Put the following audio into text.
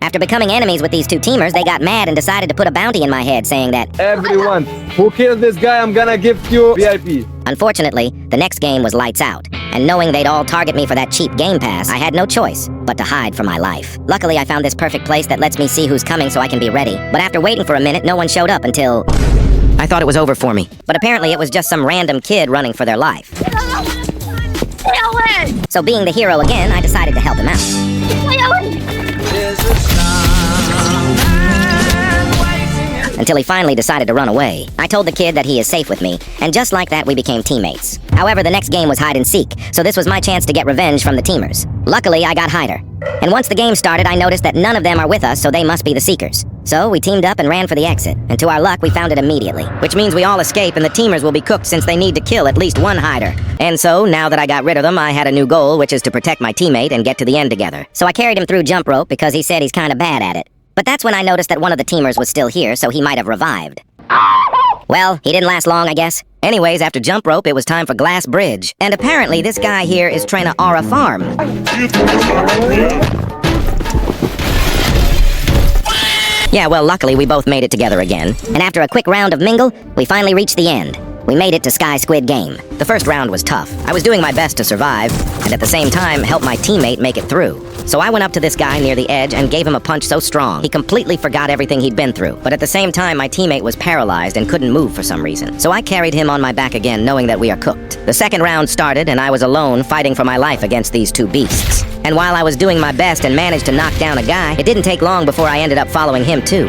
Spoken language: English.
After becoming enemies with these two teamers, they got mad and decided to put a bounty in my head, saying that, Everyone who kills this guy, I'm gonna give you VIP. Unfortunately, the next game was lights out, and knowing they'd all target me for that cheap game pass, I had no choice but to hide for my life. Luckily, I found this perfect place that lets me see who's coming so I can be ready. But after waiting for a minute, no one showed up until... I thought it was over for me. But apparently it was just some random kid running for their life. So being the hero again, I decided to help him out. Until he finally decided to run away. I told the kid that he is safe with me, and just like that we became teammates. However, the next game was hide and seek, so this was my chance to get revenge from the teamers. Luckily, I got Hider. And once the game started, I noticed that none of them are with us, so they must be the Seekers. So we teamed up and ran for the exit, and to our luck, we found it immediately. Which means we all escape and the teamers will be cooked since they need to kill at least one Hider. And so, now that I got rid of them, I had a new goal, which is to protect my teammate and get to the end together. So I carried him through jump rope because he said he's kinda bad at it. But that's when I noticed that one of the teamers was still here, so he might have revived. Well, he didn't last long, I guess. Anyways, after jump rope, it was time for glass bridge. And apparently, this guy here is trying to aura farm. Yeah, well, luckily, we both made it together again. And after a quick round of mingle, we finally reached the end. We made it to Sky Squid Game. The first round was tough. I was doing my best to survive, and at the same time, help my teammate make it through. So I went up to this guy near the edge and gave him a punch so strong, he completely forgot everything he'd been through. But at the same time, my teammate was paralyzed and couldn't move for some reason. So I carried him on my back again, knowing that we are cooked. The second round started, and I was alone, fighting for my life against these two beasts. And while I was doing my best and managed to knock down a guy, it didn't take long before I ended up following him too.